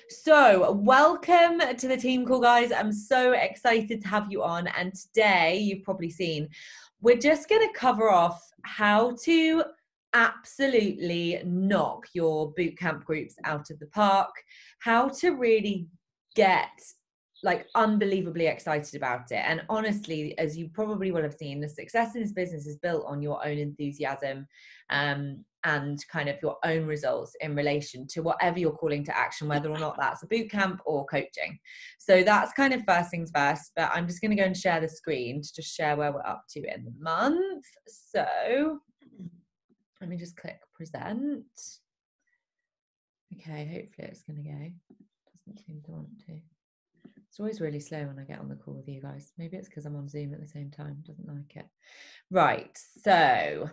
So, welcome to the team call, guys. I'm so excited to have you on. And today, you've probably seen, we're just going to cover off how to absolutely knock your bootcamp groups out of the park, how to really get unbelievably excited about it. And honestly, as you probably will have seen, the success in this business is built on your own enthusiasm and kind of your own results in relation to whatever you're calling to action, whether or not that's a boot camp or coaching. So that's kind of first things first, but I'm just going to go and share the screen to just share where we're up to in the month. So let me just click present. Okay, hopefully it's going to go. Doesn't seem to want to. It's always really slow when I get on the call with you guys. Maybe it's because I'm on Zoom at the same time. Doesn't like it. Right, so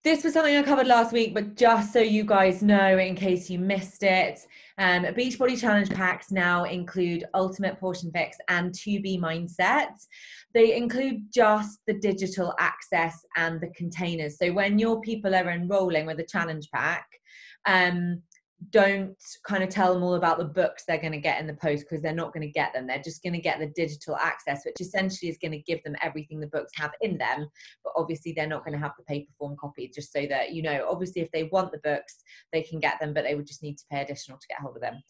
this was something I covered last week, but just so you guys know, in case you missed it, Beachbody Challenge packs now include Ultimate Portion Fix and 2B Mindset. They include just the digital access and the containers. So when your people are enrolling with a challenge pack, don't kind of tell them all about the books they're going to get in the post, because they're not going to get them. They're just going to get the digital access, which essentially is going to give them everything the books have in them. But obviously they're not going to have the paper form copy, just so that, you know, obviously if they want the books, they can get them, but they would just need to pay additional to get hold of them.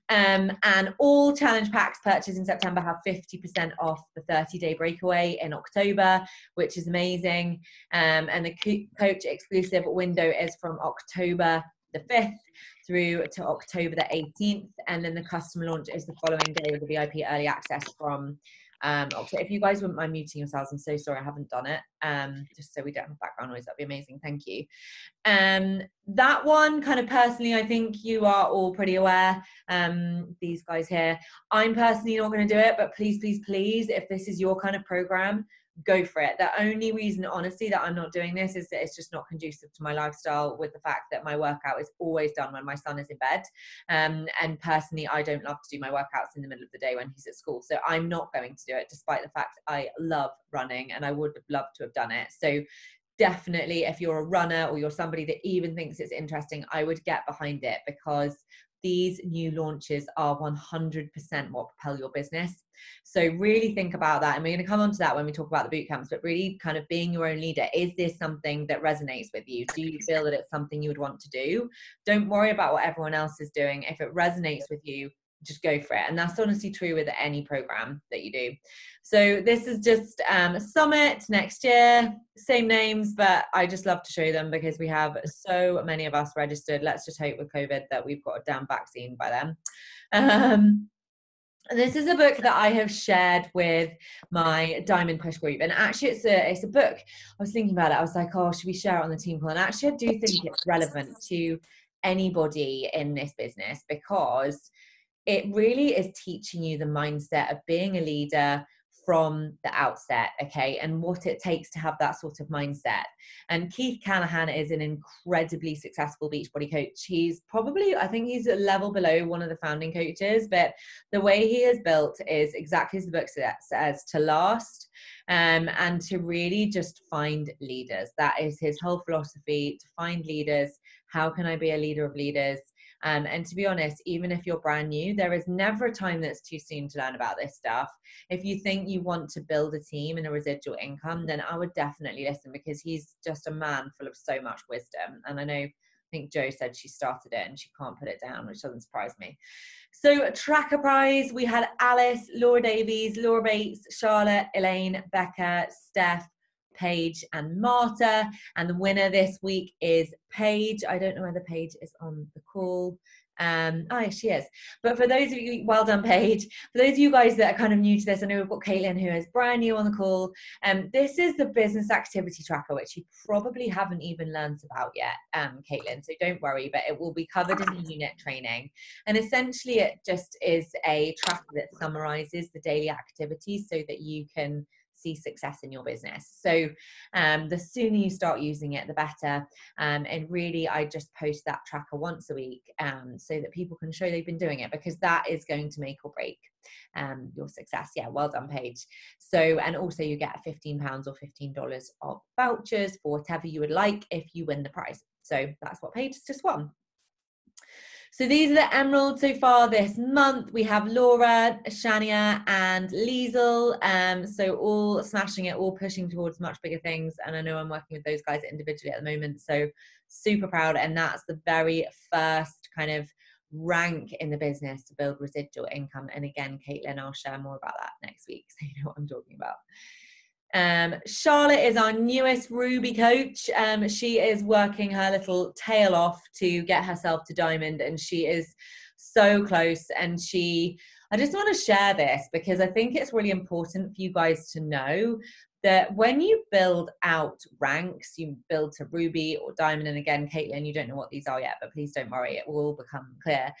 And all challenge packs purchased in September have 50% off the 30-day breakaway in October, which is amazing. And the coach exclusive window is from October the 5th through to October the 18th, and then the customer launch is the following day with the VIP early access from October. If you guys wouldn't mind muting yourselves, I'm so sorry I haven't done it, just so we don't have background noise, that'd be amazing, thank you. That one, kind of personally, I think you are all pretty aware, these guys here. I'm personally not going to do it, but please, please, please, if this is your kind of program, go for it. The only reason, honestly, that I'm not doing this is that it's just not conducive to my lifestyle, with the fact that my workout is always done when my son is in bed. And personally, I don't love to do my workouts in the middle of the day when he's at school. So I'm not going to do it, despite the fact I love running and I would have loved to have done it. So definitely, if you're a runner or you're somebody that even thinks it's interesting, I would get behind it, because these new launches are 100% what propel your business. So really think about that. And we're going to come on to that when we talk about the boot camps, but really kind of being your own leader. Is this something that resonates with you? Do you feel that it's something you would want to do? Don't worry about what everyone else is doing. If it resonates with you, just go for it. And that's honestly true with any program that you do. So this is just a summit next year, same names, but I just love to show them because we have so many of us registered. Let's just hope with COVID that we've got a damn vaccine by then. This is a book that I have shared with my Diamond Push group, and actually it's a book. I was thinking about it. I was like, oh, should we share it on the team call? And actually I do think it's relevant to anybody in this business, because it really is teaching you the mindset of being a leader from the outset, okay, and what it takes to have that sort of mindset. And Keith Callahan is an incredibly successful Beachbody coach. He's probably, I think he's a level below one of the founding coaches, but the way he is built is exactly as the book says, to last, and to really just find leaders. That is his whole philosophy, to find leaders. How can I be a leader of leaders? And to be honest, even if you're brand new, there is never a time that's too soon to learn about this stuff. If you think you want to build a team and a residual income, then I would definitely listen, because he's just a man full of so much wisdom. And I think Jo said she started it and she can't put it down, which doesn't surprise me. So Tracker Prize, we had Alice, Laura Davies, Laura Bates, Charlotte, Elaine, Becca, Steph, Paige and Marta, and the winner this week is Paige. I don't know whether Paige is on the call. She is. But for those of you, well done, Paige. For those of you guys that are kind of new to this, I know we've got Caitlin, who is brand new on the call. This is the business activity tracker, which you probably haven't even learned about yet, Caitlin. So don't worry, but it will be covered in the unit training. And essentially, it just is a tracker that summarizes the daily activities so that you can see success in your business. So the sooner you start using it, the better. And really, I just post that tracker once a week so that people can show they've been doing it, because that is going to make or break your success. Yeah, well done, Paige. So, and also you get £15 or $15 of vouchers for whatever you would like if you win the prize. So that's what Paige just won. So these are the emeralds so far this month. We have Laura, Shania, and Liesel. So all smashing it, all pushing towards much bigger things. And I know I'm working with those guys individually at the moment. So super proud. And that's the very first kind of rank in the business to build residual income. And again, Caitlin, I'll share more about that next week, so you know what I'm talking about. Charlotte is our newest Ruby coach. She is working her little tail off to get herself to diamond, and she is so close. And I just want to share this because I think it's really important for you guys to know that when you build out ranks, you build to Ruby or Diamond, and again, Caitlin, you don't know what these are yet, but please don't worry, it will all become clear.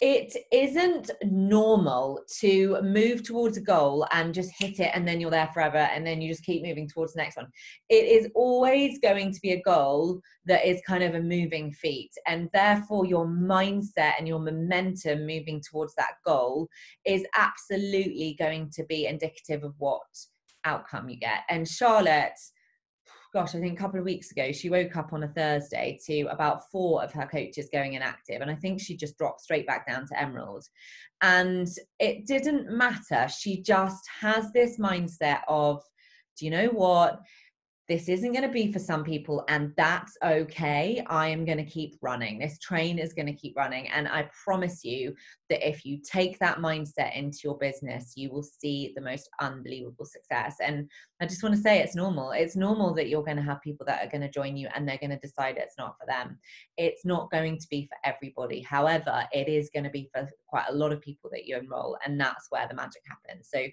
It isn't normal to move towards a goal and just hit it and then you're there forever and then you just keep moving towards the next one. It is always going to be a goal that is kind of a moving feat, and therefore your mindset and your momentum moving towards that goal is absolutely going to be indicative of what outcome you get. And Charlotte, gosh, I think a couple of weeks ago, she woke up on a Thursday to about 4 of her coaches going inactive. And I think she just dropped straight back down to Emerald. And it didn't matter. She just has this mindset of, do you know what? This isn't going to be for some people, and that's okay. I am going to keep running. This train is going to keep running. And I promise you that if you take that mindset into your business, you will see the most unbelievable success. And I just want to say it's normal. It's normal that you're going to have people that are going to join you and they're going to decide it's not for them. It's not going to be for everybody. However, it is going to be for quite a lot of people that you enroll, and that's where the magic happens. So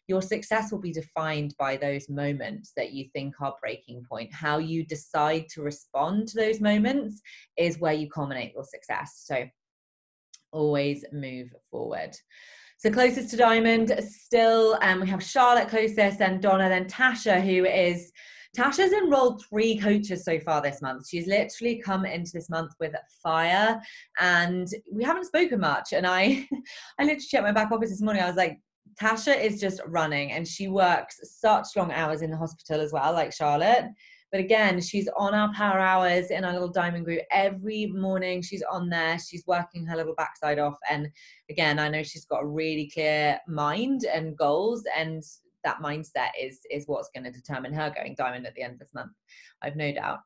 your success will be defined by those moments that you think are breaking point. How you decide to respond to those moments is where you culminate your success. So always move forward. So closest to diamond still, we have Charlotte closest, then Donna, then Tasha, Tasha's enrolled 3 coaches so far this month. She's literally come into this month with fire, and we haven't spoken much. And I literally checked my back office this morning. I was like, Tasha is just running, and she works such long hours in the hospital as well, like Charlotte. But again, she's on our power hours in our little diamond group every morning. She's on there. She's working her little backside off. And again, I know she's got a really clear mind and goals, and that mindset is what's going to determine her going diamond at the end of this month. I've no doubt.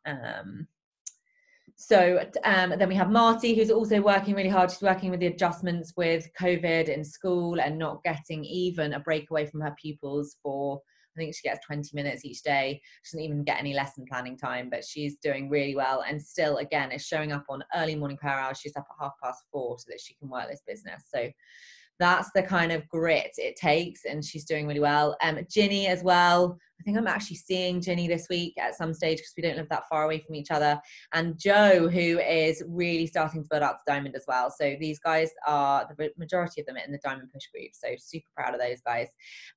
So then we have Marty, who's also working really hard. She's working with the adjustments with COVID in school and not getting even a break away from her pupils for, I think she gets 20 minutes each day. She doesn't even get any lesson planning time, but she's doing really well. And still, again, is showing up on early morning power hours. She's up at 4:30 so that she can work this business. So that's the kind of grit it takes, and she's doing really well. Ginny as well. I think I'm actually seeing Ginny this week at some stage because we don't live that far away from each other. And Joe, who is really starting to build out to diamond as well. So these guys are, the majority of them, in the diamond push group. So super proud of those guys.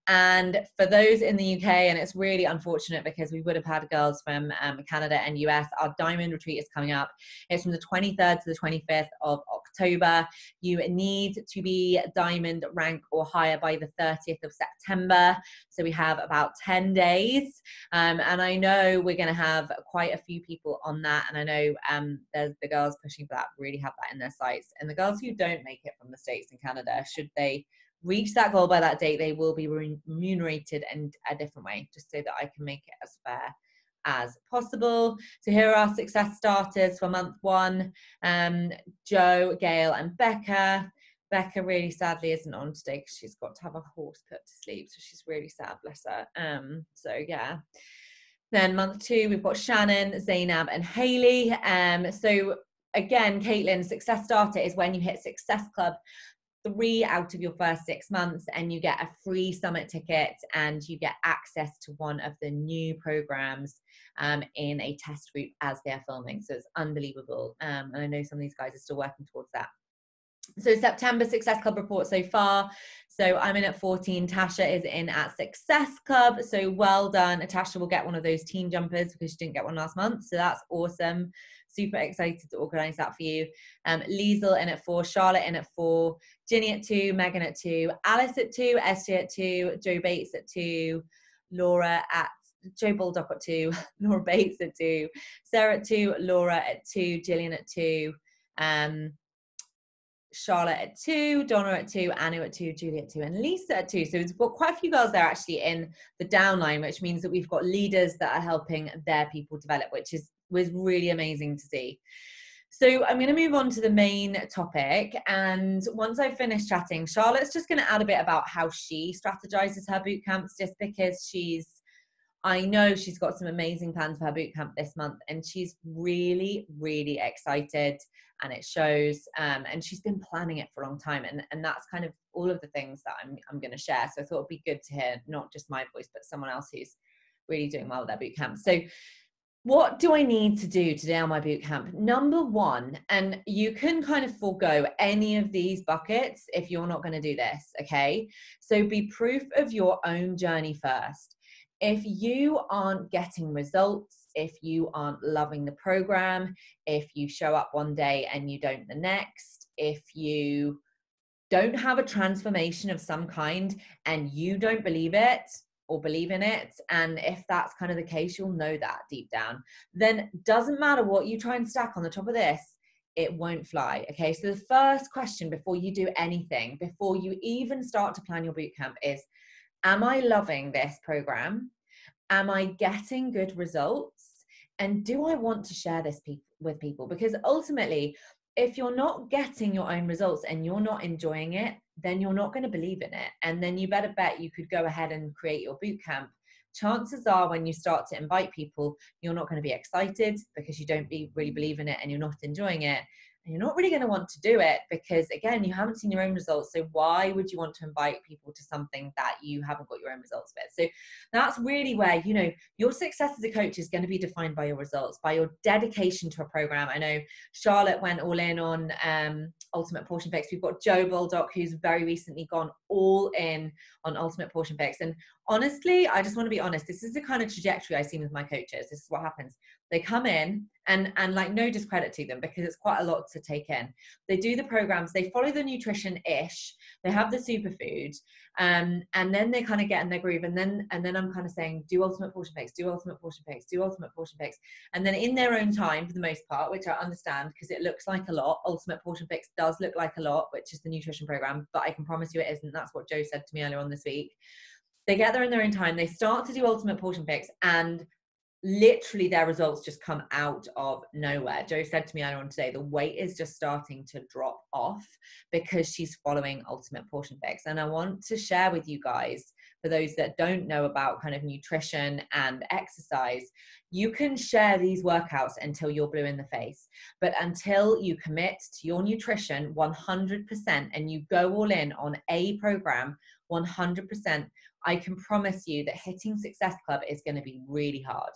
And for those in the UK, and it's really unfortunate because we would have had girls from Canada and US, our diamond retreat is coming up. It's from the 23rd to the 25th of October. You need to be diamond rank or higher by the 30th of September. So we have about 10 days. And I know we're going to have quite a few people on that. And I know there's the girls pushing for that really have that in their sights. And the girls who don't make it from the States and Canada, should they reach that goal by that date, they will be remunerated in a different way, just so that I can make it as fair as possible. So here are our success starters for month 1. Joe, Gail, and Becca. Becca really sadly isn't on today because she's got to have a horse put to sleep, so she's really sad, bless her. So yeah. Then month 2, we've got Shannon, Zainab, and Haley. So again, Caitlin, success starter is when you hit Success Club 3 out of your first 6 months, and you get a free summit ticket, and you get access to one of the new programs in a test group as they're filming. So it's unbelievable. And I know some of these guys are still working towards that. So September Success Club report so far. So I'm in at 14. Tasha is in at Success Club. So well done. Tasha will get one of those team jumpers because she didn't get one last month. So that's awesome. Super excited to organize that for you. Liesel in at 4, Charlotte in at 4, Ginny at 2, Megan at 2, Alice at 2, SJ at 2, Joe Bates at 2, Laura at Joe Baldock at 2, Laura Bates at 2, Sarah at 2, Laura at 2, Gillian at 2, Charlotte at 2, Donna at 2, Anu at 2, Julie at 2, and Lisa at 2. So we've got quite a few girls there actually in the downline, which means that we've got leaders that are helping their people develop, which was really amazing to see. So I'm going to move on to the main topic. And once I've finished chatting, Charlotte's just going to add a bit about how she strategizes her boot camps, just because I know she's got some amazing plans for her boot camp this month, and she's really, really excited, and it shows. And she's been planning it for a long time, and that's kind of all of the things that I'm going to share. So I thought it'd be good to hear not just my voice, but someone else who's really doing well with their boot camp. So what do I need to do today on my boot camp? Number one, and you can kind of forego any of these buckets if you're not going to do this, okay? So be proof of your own journey first. If you aren't getting results, if you aren't loving the program, if you show up one day and you don't the next, if you don't have a transformation of some kind and you don't believe it or believe in it, and if that's kind of the case, you'll know that deep down, then doesn't matter what you try and stack on the top of this, it won't fly, okay? So the first question before you do anything, before you even start to plan your boot camp is, am I loving this program? Am I getting good results? And do I want to share this with people? Because ultimately, if you're not getting your own results and you're not enjoying it, then you're not going to believe in it. And then you better bet you could go ahead and create your boot camp. Chances are when you start to invite people, you're not going to be excited because you don't really believe in it and you're not enjoying it. And you're not really going to want to do it because, again, you haven't seen your own results. So why would you want to invite people to something that you haven't got your own results with? So that's really where, you know, your success as a coach is going to be defined by your results, by your dedication to a program. I know Charlotte went all in on Ultimate Portion Fix. We've got Joe Baldock, who's very recently gone all in on Ultimate Portion Fix. And honestly, I just want to be honest, this is the kind of trajectory I've seen with my coaches. This is what happens. They come in and like, no discredit to them because it's quite a lot to take in. They do the programs, they follow the nutrition-ish, they have the superfood, and then they kind of get in their groove. And then I'm kind of saying, do Ultimate Portion Fix, do Ultimate Portion Fix, do Ultimate Portion Fix. And then in their own time, for the most part, which I understand because it looks like a lot, Ultimate Portion Fix does look like a lot, which is the nutrition program, but I can promise you it isn't. That's what Joe said to me earlier on this week. They get there in their own time, they start to do Ultimate Portion Fix, and literally their results just come out of nowhere. Joe said to me earlier on today, the weight is just starting to drop off because she's following Ultimate Portion Fix. And I want to share with you guys, for those that don't know about kind of nutrition and exercise, you can share these workouts until you're blue in the face, but until you commit to your nutrition 100% and you go all in on a program 100%, I can promise you that hitting Success Club is going to be really hard.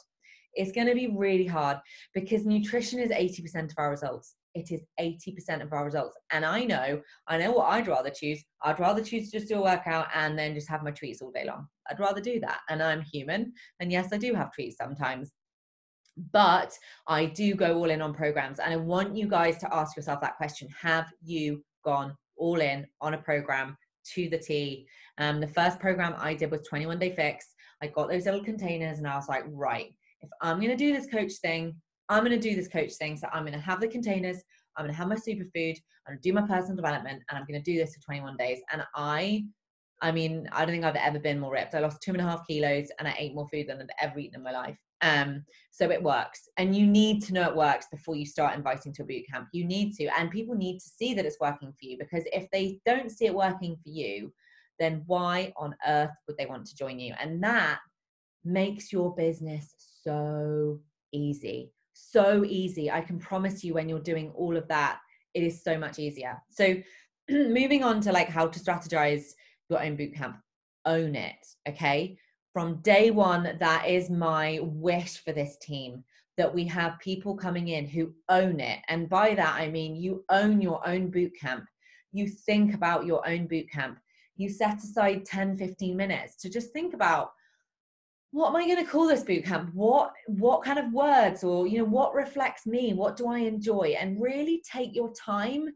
It's going to be really hard because nutrition is 80% of our results. It is 80% of our results. And I know what I'd rather choose. I'd rather choose to just do a workout and then just have my treats all day long. I'd rather do that. And I'm human. And yes, I do have treats sometimes. But I do go all in on programs. And I want you guys to ask yourself that question. Have you gone all in on a program to the T? The first program I did was 21 Day Fix. I got those little containers and I was like, right, if I'm going to do this coach thing, I'm going to do this coach thing. So I'm going to have the containers, I'm going to have my superfood, I'm going to do my personal development, and I'm going to do this for 21 days. And I mean, I don't think I've ever been more ripped. I lost 2.5 kilos and I ate more food than I've ever eaten in my life. So it works. And you need to know it works before you start inviting to a boot camp. You need to, and people need to see that it's working for you, because if they don't see it working for you, then why on earth would they want to join you? And that makes your business so easy. So easy. I can promise you when you're doing all of that, it is so much easier. So moving on to like how to strategize your own boot camp, own it. Okay. From day one, that is my wish for this team, that we have people coming in who own it. And by that, I mean, you own your own boot camp. You think about your own boot camp. You set aside 10, 15 minutes to just think about, what am I going to call this boot camp? What kind of words, or, you know, what reflects me? What do I enjoy? And really take your time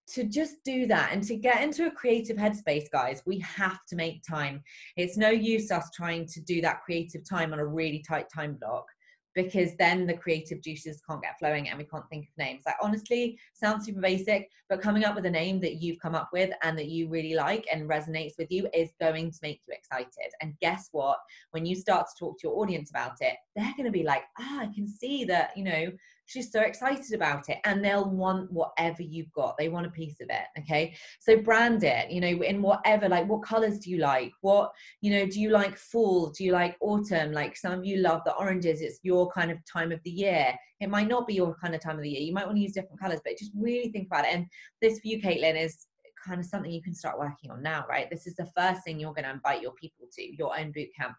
to just do that. And to get into a creative headspace, guys, we have to make time. It's no use us trying to do that creative time on a really tight time block. because then the creative juices can't get flowing and we can't think of names. Like, honestly, sounds super basic, but coming up with a name that you've come up with and that you really like and resonates with you is going to make you excited. And guess what? When you start to talk to your audience about it, they're going to be like, I can see that, you know, she's so excited about it, and they'll want whatever you've got. They want a piece of it. Okay. So brand it, you know, in whatever, like, what colors do you like? What, you know, do you like fall? Do you like autumn? Like, some of you love the oranges. It's your kind of time of the year. It might not be your kind of time of the year. You might want to use different colors, but just really think about it. And this for you, Caitlin, is kind of something you can start working on now, right? This is the first thing you're going to invite your people to, your own boot camp.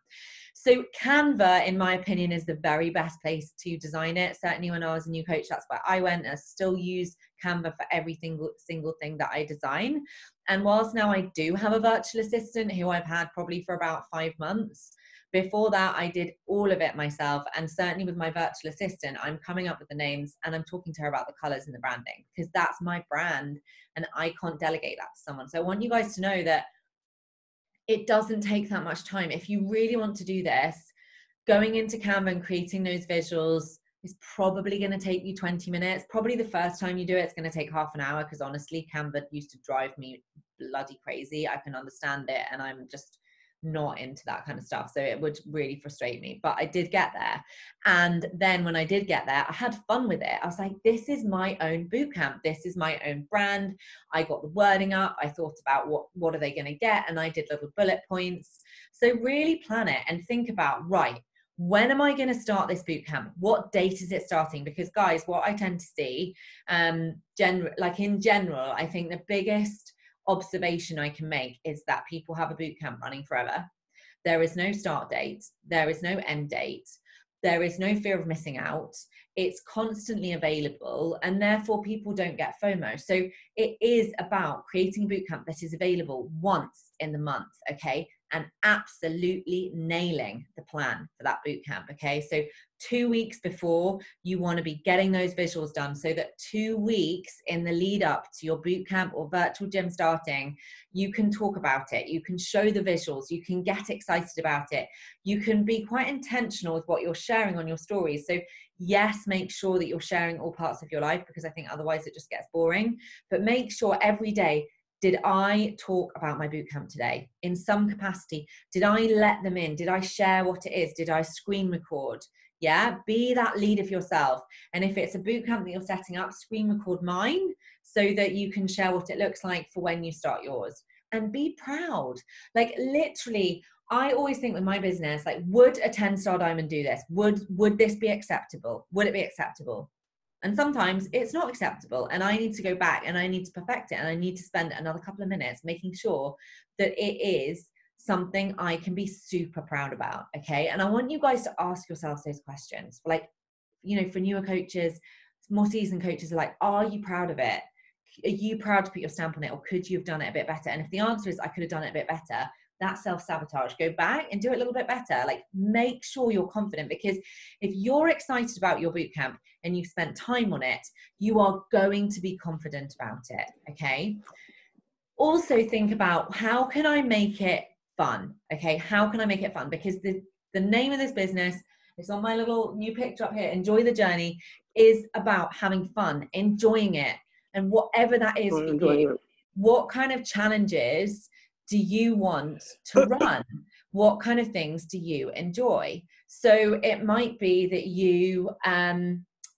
So Canva, in my opinion, is the very best place to design it. Certainly when I was a new coach, that's where I went. I still use Canva for every single thing that I design. And whilst now I do have a virtual assistant who I've had probably for about 5 months, before that, I did all of it myself. And certainly with my virtual assistant, I'm coming up with the names and I'm talking to her about the colors and the branding, because that's my brand and I can't delegate that to someone. So I want you guys to know that it doesn't take that much time. If you really want to do this, going into Canva and creating those visuals is probably going to take you 20 minutes. Probably the first time you do it, it's going to take half an hour, because honestly, Canva used to drive me bloody crazy. I can understand it, and I'm just not into that kind of stuff, so it would really frustrate me, but I did get there. And then when I did get there, I had fun with it. I was like, this is my own boot camp, this is my own brand. I got the wording up, I thought about what are they going to get, and I did little bullet points. So really plan it and think about, right, when am I going to start this boot camp? What date is it starting? Because guys, what I tend to see, in general, I think the biggest observation I can make is that people have a boot camp running forever. There is no start date, there is no end date, there is no fear of missing out. It's constantly available, and therefore people don't get FOMO. So it is about creating a boot camp that is available once in the month, okay? And absolutely nailing the plan for that boot camp, okay? So 2 weeks before, you want to be getting those visuals done, so that 2 weeks in the lead up to your boot camp or virtual gym starting, you can talk about it, you can show the visuals, you can get excited about it, you can be quite intentional with what you're sharing on your stories. So yes, make sure that you're sharing all parts of your life, because I think otherwise it just gets boring. But make sure every day, did I talk about my bootcamp today in some capacity? Did I let them in? Did I share what it is? Did I screen record? Yeah, be that leader for yourself. And if it's a bootcamp that you're setting up, screen record mine so that you can share what it looks like for when you start yours. And be proud. Like, literally, I always think with my business, like, would a 10-star diamond do this? Would this be acceptable? Would it be acceptable? And sometimes it's not acceptable, and I need to go back and I need to perfect it, and I need to spend another couple of minutes making sure that it is something I can be super proud about, okay? And I want you guys to ask yourselves those questions. Like, you know, for newer coaches, more seasoned coaches are like, are you proud of it? Are you proud to put your stamp on it, or could you have done it a bit better? And if the answer is I could have done it a bit better, that's self-sabotage. Go back and do it a little bit better. Like, make sure you're confident, because if you're excited about your bootcamp and you've spent time on it, you are going to be confident about it, okay? Also think about, how can I make it fun, okay? How can I make it fun? Because the name of this business, it's on my little new picture up here, Enjoy the Journey, is about having fun, enjoying it. And whatever that is for you, what kind of challenges do you want to run? What kind of things do you enjoy? So it might be that you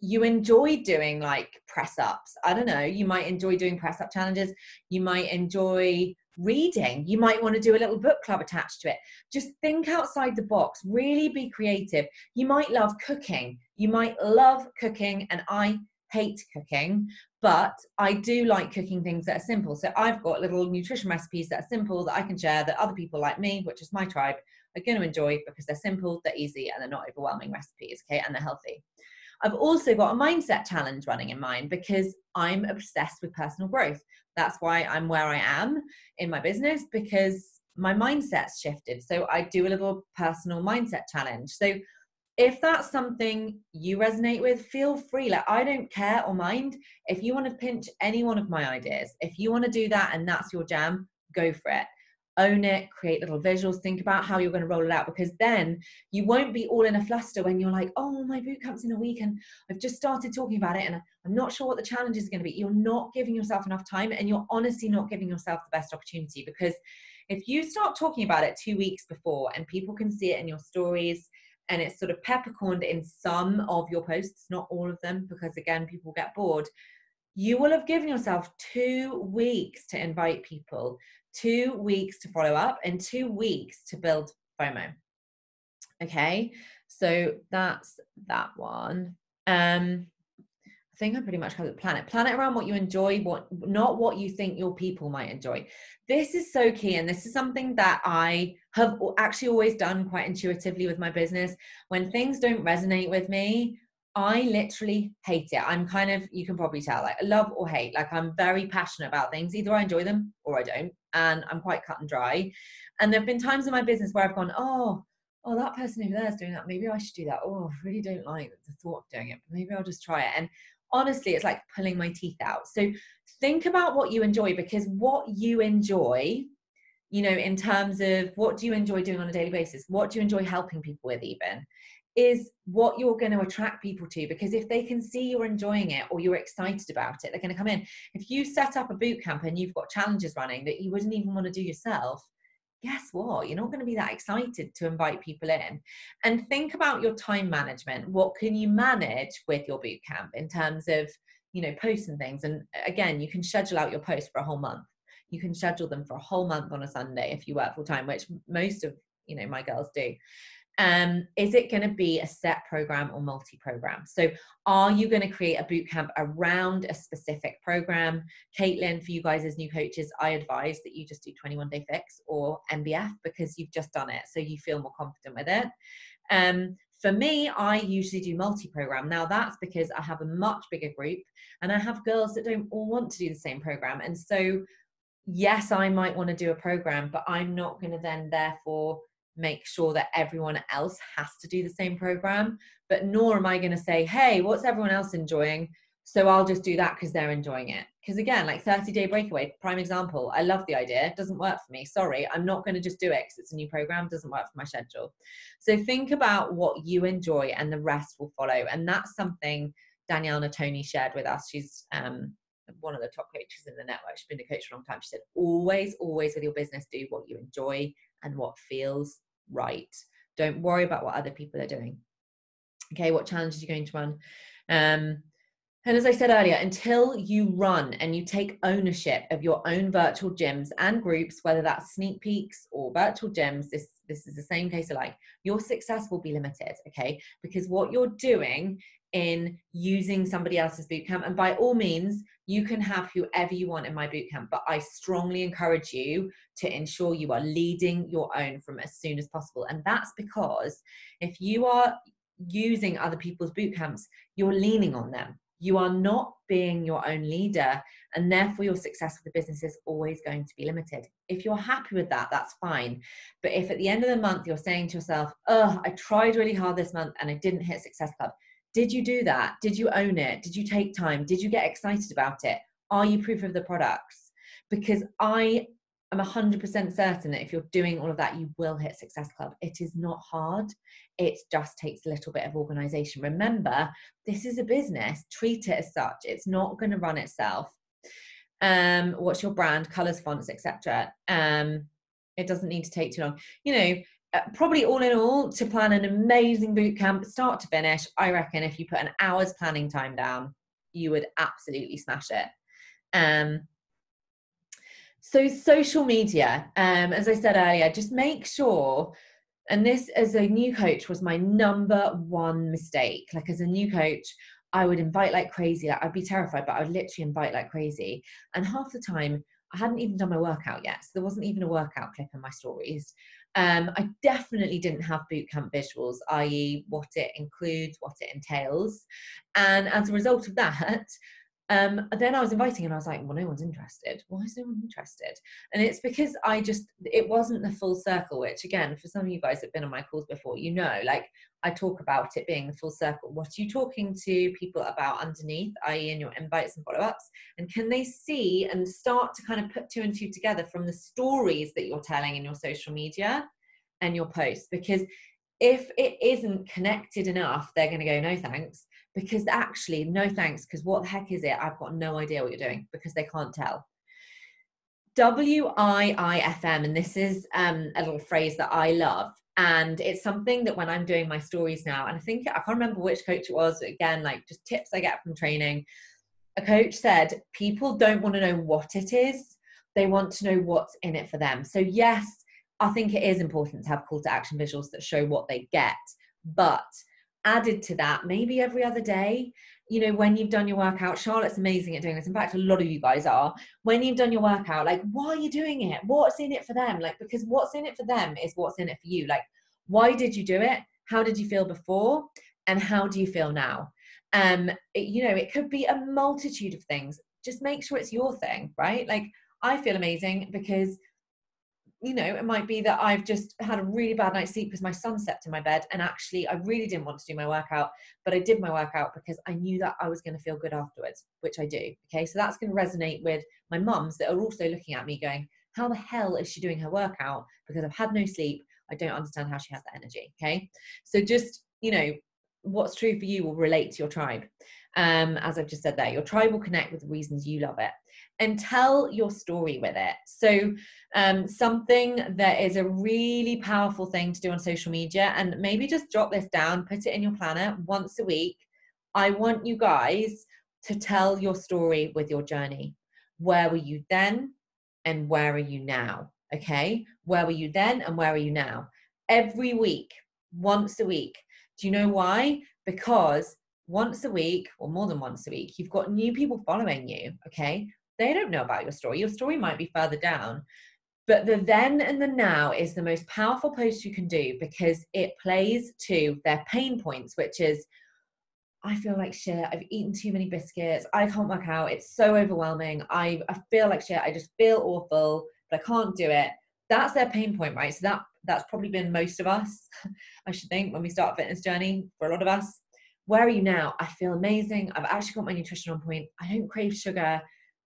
enjoy doing like press ups. I don't know. You might enjoy doing press up challenges. You might enjoy reading. You might want to do a little book club attached to it. Just think outside the box. Really be creative. You might love cooking. You might love cooking, and I hate cooking, but I do like cooking things that are simple. So I've got little nutrition recipes that are simple that I can share, that other people like me, which is my tribe, are going to enjoy, because they're simple, they're easy, and they're not overwhelming recipes, okay, and they're healthy. I've also got a mindset challenge running in mind, because I'm obsessed with personal growth. That's why I'm where I am in my business, because my mindset's shifted. So I do a little personal mindset challenge. So if that's something you resonate with, feel free. Like, I don't care or mind. If you want to pinch any one of my ideas, if you want to do that and that's your jam, go for it. own it, create little visuals, think about how you're going to roll it out, because then you won't be all in a fluster when you're like, oh, my boot camp's in a week and I've just started talking about it and I'm not sure what the challenge is going to be. You're not giving yourself enough time, and you're honestly not giving yourself the best opportunity, because if you start talking about it 2 weeks before and people can see it in your stories and it's sort of peppercorned in some of your posts, not all of them, because again, people get bored, you will have given yourself 2 weeks to invite people, 2 weeks to follow up, and 2 weeks to build FOMO. Okay, so that's that one. I think I pretty much covered the plan it around what you enjoy, not what you think your people might enjoy. This is so key, and this is something that I have actually always done quite intuitively with my business. When things don't resonate with me, I literally hate it. I'm kind of, you can probably tell, like love or hate. Like I'm very passionate about things. Either I enjoy them or I don't, and I'm quite cut and dry. And there have been times in my business where I've gone, oh, that person over there is doing that. Maybe I should do that. Oh, I really don't like the thought of doing it, but maybe I'll just try it. And honestly, it's like pulling my teeth out. So think about what you enjoy, because what you enjoy, you know, in terms of what do you enjoy doing on a daily basis? What do you enjoy helping people with even? Is what you're going to attract people to, because if they can see you're enjoying it or you're excited about it, they're going to come in. If you set up a boot camp and you've got challenges running that you wouldn't even want to do yourself, guess what? You're not going to be that excited to invite people in. And think about your time management. What can you manage with your boot camp in terms of, you know, posts and things? And again, you can schedule out your posts for a whole month. You can schedule them for a whole month on a Sunday if you work full time, which most of, you know, my girls do. Is it going to be a set program or multi-program? So are you going to create a boot camp around a specific program? Caitlin, for you guys as new coaches, I advise that you just do 21 Day Fix or MBF, because you've just done it, so you feel more confident with it. For me, I usually do multi-program. Now that's because I have a much bigger group and I have girls that don't all want to do the same program. And so yes, I might want to do a program, but I'm not going to then therefore make sure that everyone else has to do the same program. But nor am I going to say, hey, what's everyone else enjoying? So I'll just do that because they're enjoying it. Because again, like 30-day breakaway, prime example, I love the idea. It doesn't work for me. Sorry, I'm not going to just do it because it's a new program. It doesn't work for my schedule. So think about what you enjoy and the rest will follow. And that's something Danielle Natoni shared with us. She's one of the top coaches in the network. She's been a coach for a long time. She said, always with your business, do what you enjoy and what feels right. Don't worry about what other people are doing. Okay, what challenges you're going to run. And as I said earlier, until you run and you take ownership of your own virtual gyms and groups, whether that's sneak peeks or virtual gyms, this is the same case alike, your success will be limited, okay? Because what you're doing in using somebody else's bootcamp, and by all means, you can have whoever you want in my bootcamp, but I strongly encourage you to ensure you are leading your own from as soon as possible. And that's because if you are using other people's bootcamps, you're leaning on them. You are not being your own leader, and therefore your success with the business is always going to be limited. If you're happy with that, that's fine. But if at the end of the month you're saying to yourself, oh, I tried really hard this month and I didn't hit Success Club. Did you do that? Did you own it? Did you take time? Did you get excited about it? Are you proof of the products? Because I am 100% certain that if you're doing all of that, you will hit Success Club. It is not hard. It just takes a little bit of organization. Remember, this is a business. Treat it as such. It's not going to run itself. What's your brand, colors, fonts, etc. It doesn't need to take too long. You know, probably all in all, to plan an amazing boot camp, start to finish, I reckon if you put an hour's planning time down, you would absolutely smash it. So social media, as I said earlier, just make sure, and this as a new coach was my number one mistake. Like as a new coach, I would invite like crazy. Like I'd be terrified, but I would literally invite like crazy. And half the time I hadn't even done my workout yet. So there wasn't even a workout clip in my stories. I definitely didn't have bootcamp visuals, i.e. what it includes, what it entails. And as a result of that, then I was inviting and I was like, well, no one's interested. Why is no one interested? And it's because it wasn't the full circle, which again, for some of you guys that have been on my calls before, you know, like I talk about it being the full circle. What are you talking to people about underneath, i.e. in your invites and follow-ups? And can they see and start to kind of put two and two together from the stories that you're telling in your social media and your posts? Because if it isn't connected enough, they're going to go, no thanks, because actually, no thanks, because what the heck is it? I've got no idea what you're doing, because they can't tell. WIIFM, and this is a little phrase that I love, and it's something that when I'm doing my stories now, and I can't remember which coach it was, again, like just tips I get from training, a coach said, people don't want to know what it is, they want to know what's in it for them. So yes, I think it is important to have call to action visuals that show what they get, but added to that, maybe every other day, you know, when you've done your workout, Charlotte's amazing at doing this. In fact, a lot of you guys are. When you've done your workout, like, why are you doing it? What's in it for them? Like, because what's in it for them is what's in it for you. Like, why did you do it? How did you feel before? And how do you feel now? You know, it could be a multitude of things. Just make sure it's your thing, right? Like, I feel amazing because, you know, it might be that I've just had a really bad night's sleep because my son slept in my bed, and actually I really didn't want to do my workout, but I did my workout because I knew that I was going to feel good afterwards, which I do. Okay, so that's going to resonate with my mums that are also looking at me going, how the hell is she doing her workout? Because I've had no sleep. I don't understand how she has that energy. Okay, so just, you know, what's true for you will relate to your tribe. As I've just said there, your tribe will connect with the reasons you love it, and tell your story with it. So something that is a really powerful thing to do on social media, and maybe just jot this down, put it in your planner once a week. I want you guys to tell your story with your journey. Where were you then and where are you now? Okay, where were you then and where are you now? Every week, once a week. Do you know why? Because once a week, or more than once a week, you've got new people following you. Okay, they don't know about your story. Your story might be further down, but the then and the now is the most powerful post you can do, because it plays to their pain points, which is, I feel like shit, I've eaten too many biscuits, I can't work out, it's so overwhelming, I feel like shit, I just feel awful, but I can't do it. That's their pain point, right? So that's probably been most of us, I should think, when we start a fitness journey, for a lot of us. Where are you now? I feel amazing, I've actually got my nutrition on point, I don't crave sugar,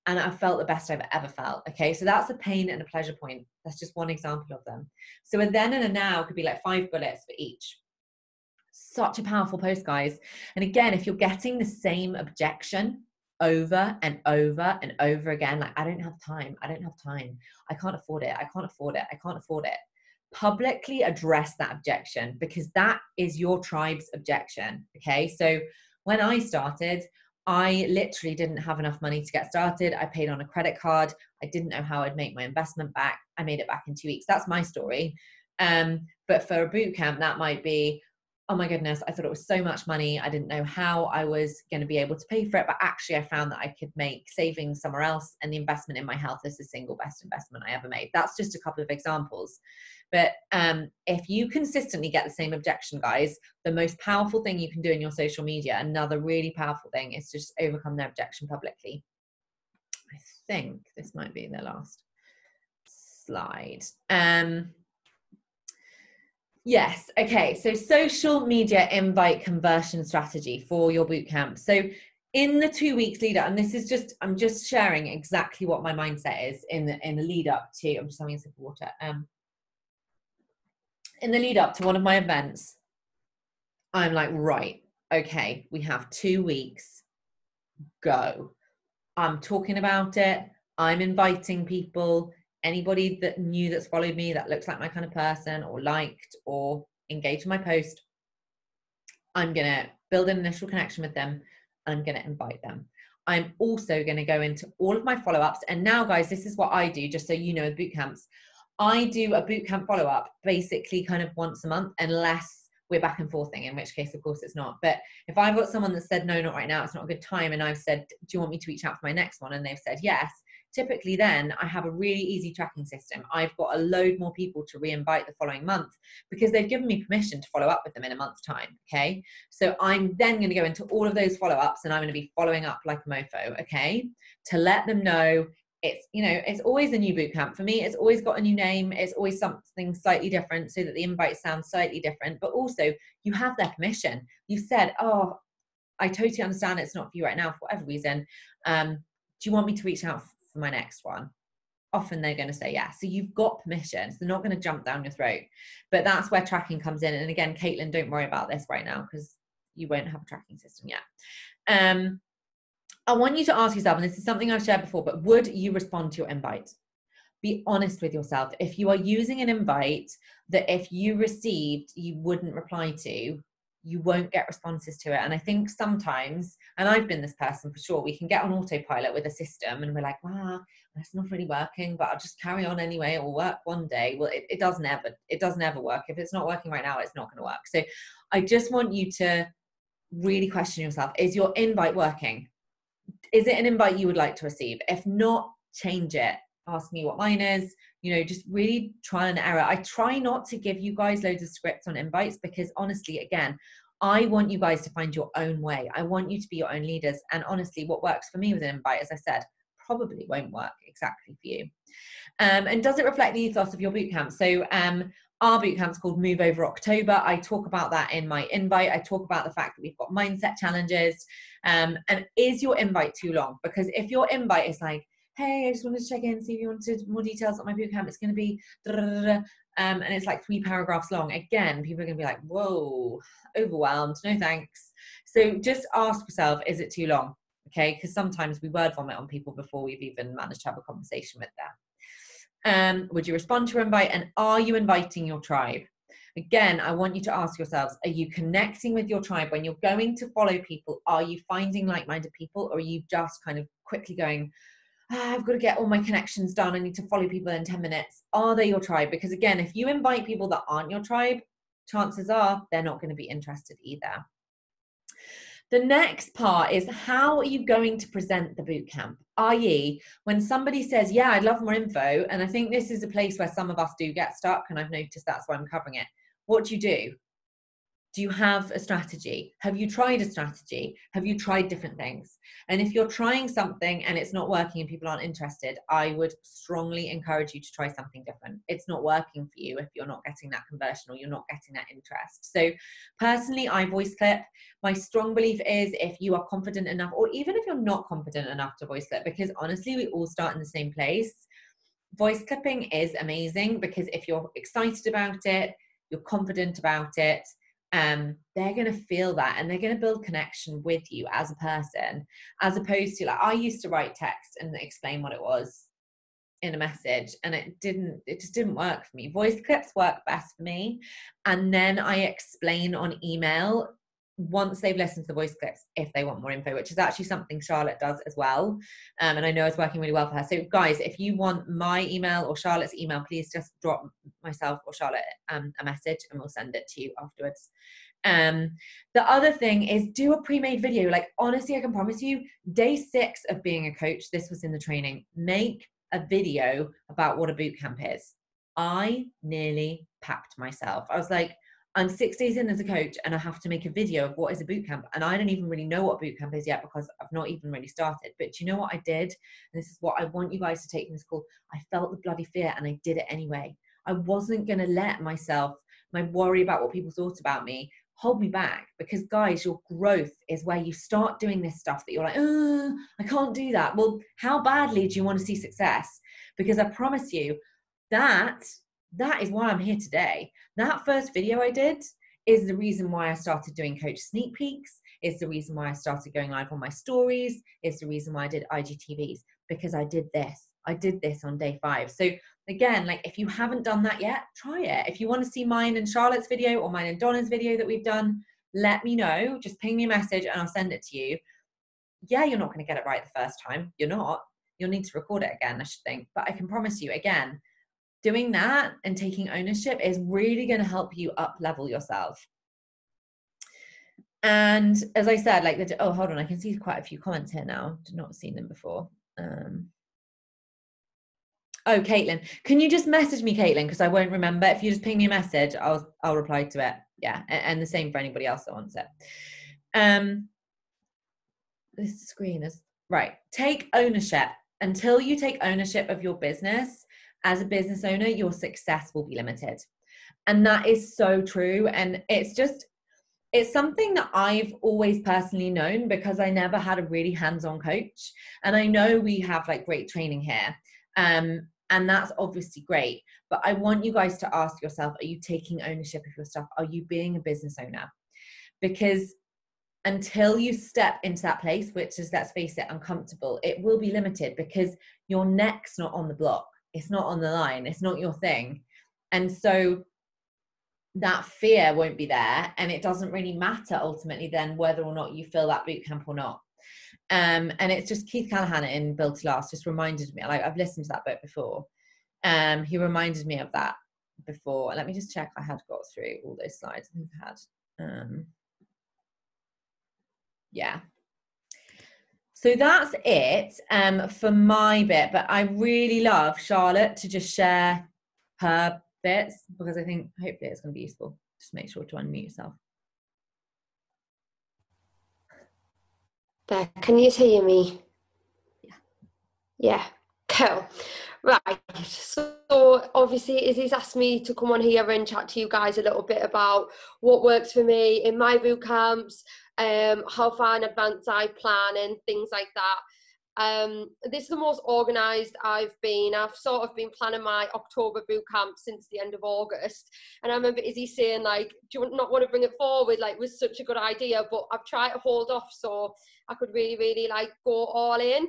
and I've felt the best I've ever felt. Okay, so that's a pain and a pleasure point. That's just one example of them. So a then and a now could be like 5 bullets for each. Such a powerful post, guys. And again, if you're getting the same objection over and over and over again, like, I don't have time, I don't have time, I can't afford it, I can't afford it, I can't afford it, publicly address that objection, because that is your tribe's objection. Okay, so when I started, I literally didn't have enough money to get started. I paid on a credit card. I didn't know how I'd make my investment back. I made it back in 2 weeks. That's my story. But for a boot camp, that might be, oh my goodness, I thought it was so much money. I didn't know how I was going to be able to pay for it. But actually, I found that I could make savings somewhere else. And the investment in my health is the single best investment I ever made. That's just a couple of examples. But if you consistently get the same objection, guys, the most powerful thing you can do in your social media, another really powerful thing, is to just overcome their objection publicly. I think this might be the last slide. Yes. Okay. So social media invite conversion strategy for your bootcamp. So in the 2 weeks lead up, and this is just, I'm just sharing exactly what my mindset is in the lead up to, I'm just having a sip of water. In the lead up to one of my events, I'm like, right, okay, we have 2 weeks, go. I'm talking about it. I'm inviting people. Anybody that knew, that's followed me, that looks like my kind of person, or liked or engaged with my post, I'm going to build an initial connection with them, and I'm going to invite them. I'm also going to go into all of my follow-ups. And now, guys, this is what I do, just so you know, boot camps. I do a bootcamp follow-up basically kind of once a month, unless we're back and forthing, in which case, of course, it's not. But if I've got someone that said, no, not right now, it's not a good time, and I've said, do you want me to reach out for my next one? And they've said yes. Typically then I have a really easy tracking system. I've got a load more people to re-invite the following month, because they've given me permission to follow up with them in a month's time. Okay. So I'm then going to go into all of those follow-ups, and I'm going to be following up like a mofo. Okay. To let them know it's, you know, it's always a new boot camp. For me, it's always got a new name. It's always something slightly different so that the invite sounds slightly different, but also you have their permission. You said, oh, I totally understand it's not for you right now for whatever reason. Do you want me to reach out for my next one? Often they're going to say yes. So you've got permission. So they're not going to jump down your throat. But that's where tracking comes in. And again, Caitlin, don't worry about this right now because you won't have a tracking system yet. I want you to ask yourself, and this is something I've shared before, but would you respond to your invite? Be honest with yourself. If you are using an invite that if you received, you wouldn't reply to, you won't get responses to it. And I think sometimes, and I've been this person for sure, we can get on autopilot with a system and we're like, wow, that's not really working, but I'll just carry on anyway. It will work one day. Well, it doesn't ever work. If it's not working right now, it's not going to work. So I just want you to really question yourself. Is your invite working? Is it an invite you would like to receive? If not, change it. Ask me what mine is. You know, just really trial and error. I try not to give you guys loads of scripts on invites because honestly, again, I want you guys to find your own way. I want you to be your own leaders. And honestly, what works for me with an invite, as I said, probably won't work exactly for you. And does it reflect the ethos of your bootcamp? So our bootcamp's called Move Over October. I talk about that in my invite. I talk about the fact that we've got mindset challenges. And is your invite too long? Because if your invite is like, hey, I just wanted to check in, see if you wanted more details on my bootcamp, it's going to be, and it's like 3 paragraphs long. Again, people are going to be like, whoa, overwhelmed, no thanks. So just ask yourself, is it too long? Okay, because sometimes we word vomit on people before we've even managed to have a conversation with them. Would you respond to your invite, and are you inviting your tribe? Again, I want you to ask yourselves, are you connecting with your tribe? When you're going to follow people, are you finding like-minded people, or are you just kind of quickly going, I've got to get all my connections done, I need to follow people in 10 minutes. Are they your tribe? Because again, if you invite people that aren't your tribe, chances are they're not going to be interested either. The next part is, how are you going to present the bootcamp? I.e., when somebody says, yeah, I'd love more info, and I think this is a place where some of us do get stuck, and I've noticed that's why I'm covering it. What do you do? Do you have a strategy? Have you tried a strategy? Have you tried different things? And if you're trying something and it's not working and people aren't interested, I would strongly encourage you to try something different. It's not working for you if you're not getting that conversion or you're not getting that interest. So personally, I voice clip. My strong belief is, if you are confident enough, or even if you're not confident enough to voice clip, because honestly, we all start in the same place. Voice clipping is amazing because if you're excited about it, you're confident about it, they're going to feel that and they're going to build connection with you as a person, as opposed to, like, I used to write text and explain what it was in a message, and it just didn't work for me. Voice clips work best for me, and then I explain on email once they've listened to the voice clips if they want more info, which is actually something Charlotte does as well, and I know it's working really well for her. So guys, if you want my email or Charlotte's email, please just drop myself or Charlotte a message and we'll send it to you afterwards. The other thing is, do a pre-made video. Like, honestly, I can promise you, day 6 of being a coach, this was in the training, make a video about what a bootcamp is. I nearly papped myself. I was like, I'm 6 days in as a coach and I have to make a video of what is a bootcamp, and I don't even really know what bootcamp is yet because I've not even really started. But do you know what I did? And this is what I want you guys to take from this call. I felt the bloody fear and I did it anyway. I wasn't going to let myself, my worry about what people thought about me, hold me back, because guys, your growth is where you start doing this stuff that you're like, oh, I can't do that. Well, how badly do you want to see success? Because I promise you that is why I'm here today. That first video I did is the reason why I started doing coach sneak peeks. It's the reason why I started going live on my stories. It's the reason why I did IGTVs, because I did this. I did this on day 5. So again, like, if you haven't done that yet, try it. If you want to see mine and Charlotte's video or mine and Donna's video that we've done, let me know. Just ping me a message and I'll send it to you. Yeah, you're not going to get it right the first time. You're not. You'll need to record it again, I should think. But I can promise you, again, doing that and taking ownership is really going to help you up level yourself. And as I said, like, oh, hold on, I can see quite a few comments here now. I've not seen them before. Oh, Caitlin, can you just message me, Caitlin? Because I won't remember. If you just ping me a message, I'll reply to it. Yeah, and the same for anybody else that wants it. This screen is right. Take ownership. until you take ownership of your business as a business owner, your success will be limited. And that is so true. And it's something that I've always personally known because I never had a really hands-on coach. And I know we have like great training here. And that's obviously great. But I want you guys to ask yourself, are you taking ownership of your stuff? Are you being a business owner? Because until you step into that place, which is, let's face it, uncomfortable, it will be limited because your neck's not on the block. It's not on the line. It's not your thing. And so that fear won't be there. And it doesn't really matter ultimately then whether or not you fill that boot camp or not. And it's just Keith Callahan in Build to Last just reminded me, like I've listened to that book before. He reminded me of that before. Let me just check I had got through all those slides. I think I had. Yeah. So that's it for my bit, but I really love Charlotte to just share her bits because I think hopefully it's going to be useful. Just make sure to unmute yourself. There, can you hear me? Yeah. Yeah, cool. Right, so obviously Izzy's asked me to come on here and chat to you guys a little bit about what works for me in my boot camps, how far in advance I plan and things like that. This is the most organised I've been. I've sort of been planning my October boot camp since the end of August. And I remember Izzy saying, like, do you not want to bring it forward? Like, it was such a good idea, but I've tried to hold off so I could really like go all in.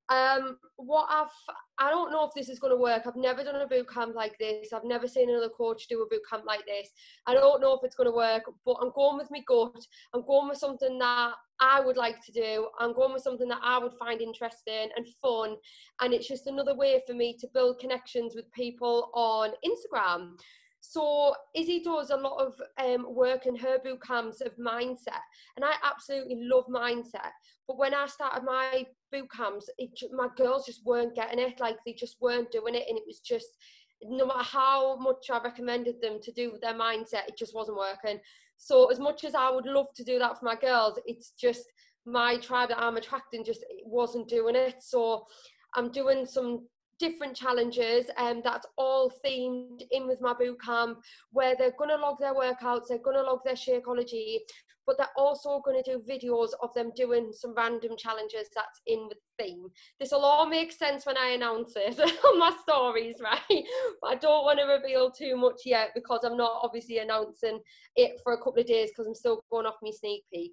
I don't know if this is going to work. I've never done a boot camp like this. I've never seen another coach do a boot camp like this. I don't know if it's going to work, but I'm going with my gut. I'm going with something that I would like to do. I'm going with something that I would find interesting and fun. And it's just another way for me to build connections with people on Instagram. So Izzy does a lot of work in her boot camps of mindset, and I absolutely love mindset. But when I started my boot camps, my girls just weren't getting it. Like, they just weren't doing it, and it was just, no matter how much I recommended them to do their mindset, it just wasn't working. So as much as I would love to do that for my girls, it's just my tribe that I'm attracting just wasn't doing it. So I'm doing some different challenges, and that's all themed in with my boot camp, where they're going to log their workouts, they're going to log their Shakeology, but they're also going to do videos of them doing some random challenges that's in with the theme. This will all make sense when I announce it on my stories, right? But I don't want to reveal too much yet because I'm not obviously announcing it for a couple of days because I'm still going off my sneak peek.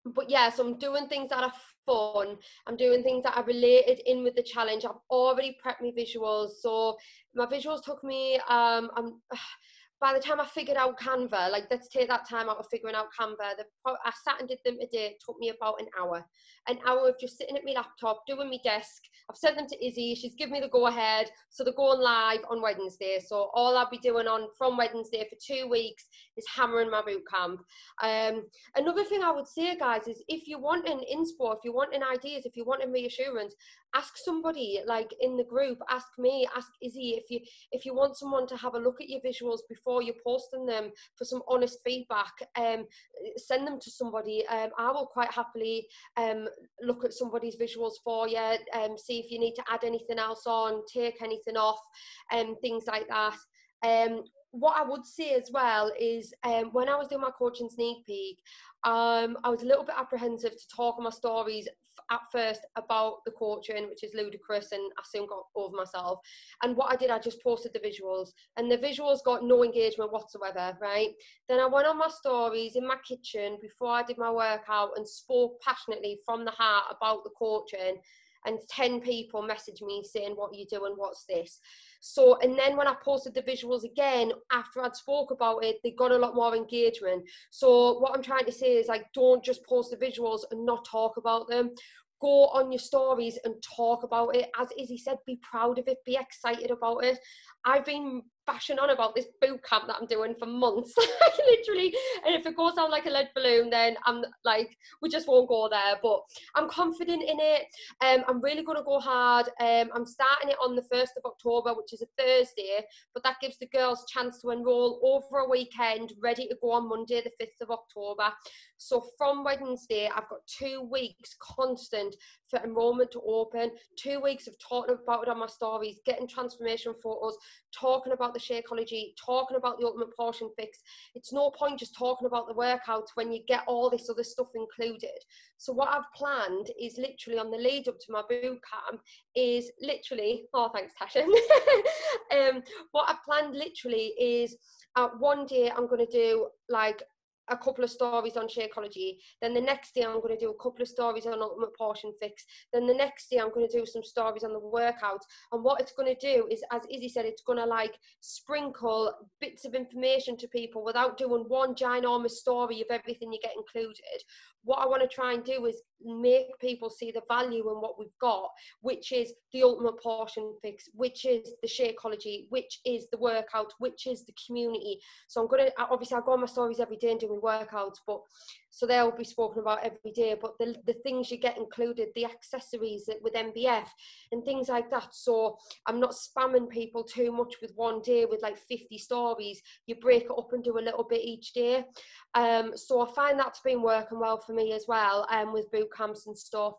But yeah, so I'm doing things that are fun. I'm doing things that are related in with the challenge. I've already prepped my visuals. So my visuals took me, by the time I figured out Canva, like, let's take that time out of figuring out Canva. I sat and did them today. It took me about an hour of just sitting at my laptop, doing my desk. I've sent them to Izzy. She's given me the go ahead. So they're going live on Wednesday. So all I'll be doing from Wednesday for 2 weeks is hammering my boot camp. Another thing I would say, guys, is if you want an inspo, if you want an ideas, if you want a reassurance, ask somebody, like in the group, ask me, ask Izzy, if you want someone to have a look at your visuals before you're posting them for some honest feedback, send them to somebody. I will quite happily look at somebody's visuals for you, see if you need to add anything else on, take anything off, things like that. What I would say as well is when I was doing my coaching sneak peek, I was a little bit apprehensive to talk on my stories at first about the coaching, which is ludicrous, and I soon got over myself. And what I did, I just posted the visuals, and the visuals got no engagement whatsoever, right? Then I went on my stories in my kitchen before I did my workout and spoke passionately from the heart about the coaching, and 10 people messaged me saying, what are you doing, what's this? So, and then when I posted the visuals again, after I'd spoke about it, they got a lot more engagement. So what I'm trying to say is, like, don't just post the visuals and not talk about them. Go on your stories and talk about it. As Izzy said, be proud of it, be excited about it. I've been bashing on about this boot camp that I'm doing for months, literally. And if it goes down like a lead balloon, then I'm like, we just won't go there. But I'm confident in it. I'm really going to go hard. I'm starting it on the 1st of October, which is a Thursday, but that gives the girls a chance to enroll over a weekend, ready to go on Monday, the 5th of October. So from Wednesday, I've got 2 weeks constant for enrollment to open, 2 weeks of talking about it on my stories, getting transformation photos, talking about the Shakeology, talking about the Ultimate Portion Fix. It's no point just talking about the workouts when you get all this other stuff included. So what I've planned is literally on the lead up to my boot camp is literally, oh thanks Tasha, what I've planned literally is one day I'm going to do like a couple of stories on Shakeology, then the next day I'm going to do a couple of stories on Ultimate Portion Fix, then the next day I'm going to do some stories on the workouts. And what it's going to do is, as Izzy said, it's going to like sprinkle bits of information to people without doing one ginormous story of everything you get included. What I want to try and do is make people see the value in what we've got, which is the Ultimate Portion Fix, which is the Shakeology, which is the workout, which is the community. So I'm going to, obviously I go on my stories every day and do my workouts, but so they'll be spoken about every day, but the things you get included, the accessories with MBF and things like that. So I'm not spamming people too much with one day with like 50 stories. You break it up and do a little bit each day. So I find that's been working well for me as well, with boot camps and stuff.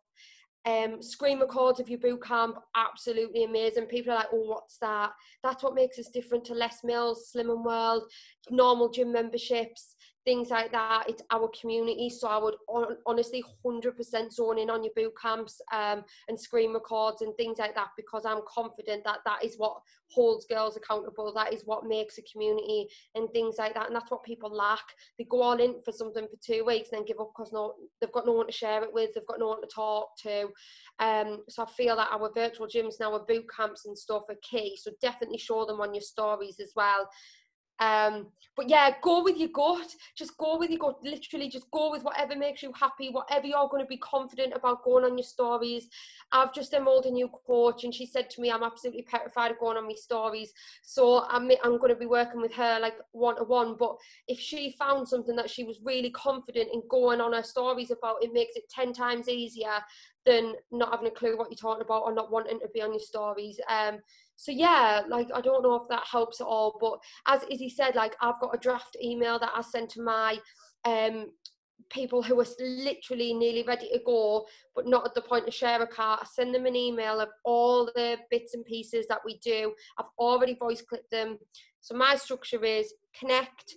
Screen records of your boot camp, absolutely amazing. People are like, oh, what's that? That's what makes us different to Les Mills, Slim and World, normal gym memberships, things like that. It's our community. So I would honestly 100% zone in on your boot camps and screen records and things like that, because I'm confident that that is what holds girls accountable. That is what makes a community and things like that. And that's what people lack. They go all in for something for 2 weeks and then give up because they've got no one to share it with. They've got no one to talk to. So I feel that our virtual gyms now, our boot camps and stuff are key. So definitely show them on your stories as well. But yeah, go with your gut. Just go with your gut. Literally just go with whatever makes you happy, whatever you're going to be confident about going on your stories. I've just enrolled a new coach and she said to me I'm absolutely petrified of going on my stories, so I'm going to be working with her like one-to-one. But if she found something that she was really confident in going on her stories about, it makes it 10 times easier than not having a clue what you're talking about or not wanting to be on your stories. So yeah, like I don't know if that helps at all, but as Izzy said, like I've got a draft email that I sent to my people who are literally nearly ready to go but not at the point to share a car. I send them an email of all the bits and pieces that we do. I've already voice clipped them. So my structure is connect,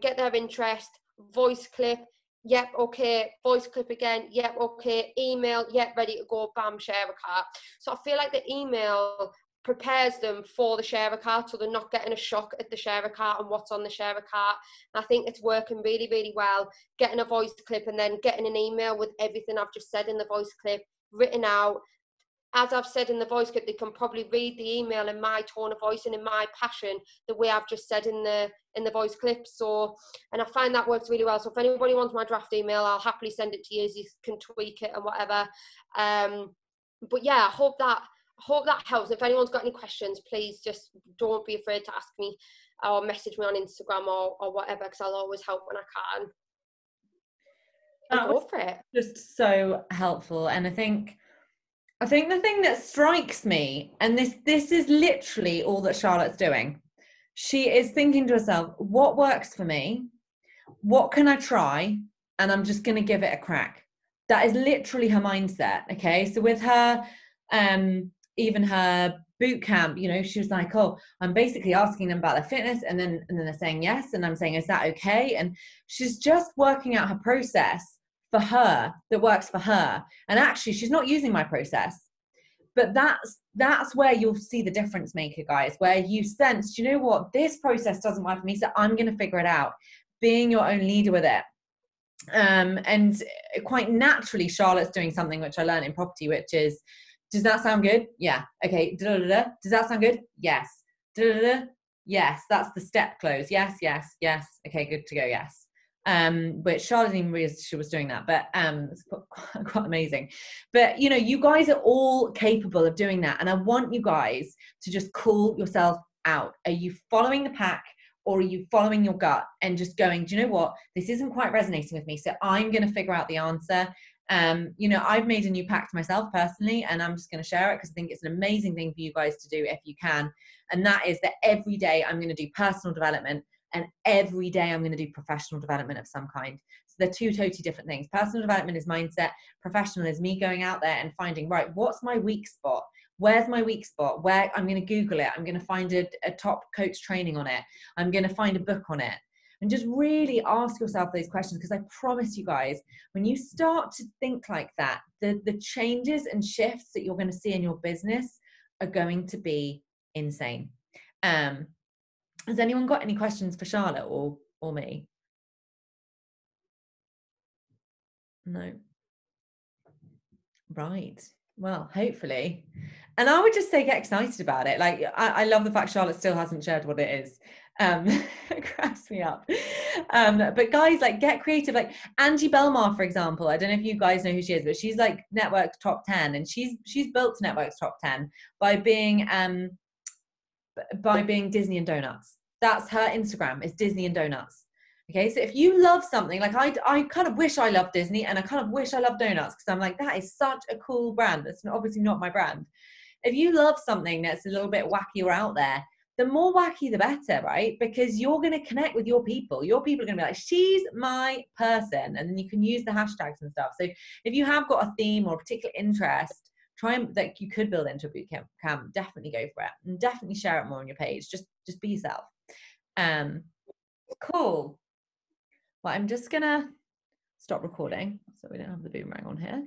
get their interest, voice clip, yep, okay, voice clip again, yep, okay, email, yep, ready to go, bam, share a cart. So I feel like the email prepares them for the share a cart, so they're not getting a shock at the share a cart and what's on the share a cart. And I think it's working really, really well, getting a voice clip and then getting an email with everything I've just said in the voice clip written out. As I've said in the voice clip, they can probably read the email in my tone of voice and in my passion, the way I've just said in the voice clip. So, and I find that works really well. So if anybody wants my draft email, I'll happily send it to you. You can tweak it and whatever. But yeah, I hope that helps. If anyone's got any questions, please just don't be afraid to ask me or message me on Instagram or whatever, because I'll always help when I can. Go for it. Just so helpful. And I think the thing that strikes me, and this is literally all that Charlotte's doing, she is thinking to herself, what works for me? What can I try? And I'm just going to give it a crack. That is literally her mindset. Okay. So with her, even her boot camp, you know, she was like, oh, I'm basically asking them about their fitness and then they're saying yes. And I'm saying, is that okay? And she's just working out her process for her that works for her. And actually she's not using my process, but that's where you'll see the difference maker, guys, where you sense, you know what, this process doesn't work for me, so I'm going to figure it out, being your own leader with it. And quite naturally, Charlotte's doing something which I learned in property, which is, does that sound good? Yeah. Okay. Da-da-da-da. Does that sound good? Yes. Da-da-da-da. Yes. That's the step close. Yes, yes, yes. Okay, good to go. Yes. But Charlotte didn't realize she was doing that, but it's quite amazing. But you know, you guys are all capable of doing that, and I want you guys to just call yourself out. Are you following the pack, or are you following your gut and just going, do you know what, this isn't quite resonating with me, so I'm going to figure out the answer. You know, I've made a new pact myself personally, and I'm just going to share it because I think it's an amazing thing for you guys to do if you can. And that is that every day I'm going to do personal development, and every day I'm going to do professional development of some kind. So They're two totally different things. Personal development is mindset. Professional is me going out there and finding, right, what's my weak spot? Where's my weak spot? Where I'm going to Google it. I'm going to find a top coach training on it. I'm going to find a book on it. And just really ask yourself those questions, because I promise you guys, when you start to think like that, the changes and shifts that you're going to see in your business are going to be insane. Has anyone got any questions for Charlotte or me? No. Right. Well, hopefully. And I would just say get excited about it. Like, I love the fact Charlotte still hasn't shared what it is. It cracks me up. But guys, like, get creative. Like Angie Belmar, for example, I don't know if you guys know who she is, but she's like Network's top 10, and she's built Network's top 10 by being Disney and Donuts. That's her Instagram, is Disney and Donuts. Okay, so if you love something, like I kind of wish I loved Disney, and I kind of wish I loved donuts, because I'm like, that is such a cool brand. That's obviously not my brand. If you love something that's a little bit wacky or out there, the more wacky, the better, right? Because you're going to connect with your people. Your people are going to be like, she's my person. And then you can use the hashtags and stuff. So if you have got a theme or a particular interest, try and that you could build into a boot camp, definitely go for it, and definitely share it more on your page. Just be yourself. Cool. Well, I'm just gonna stop recording so we don't have the boomerang on here.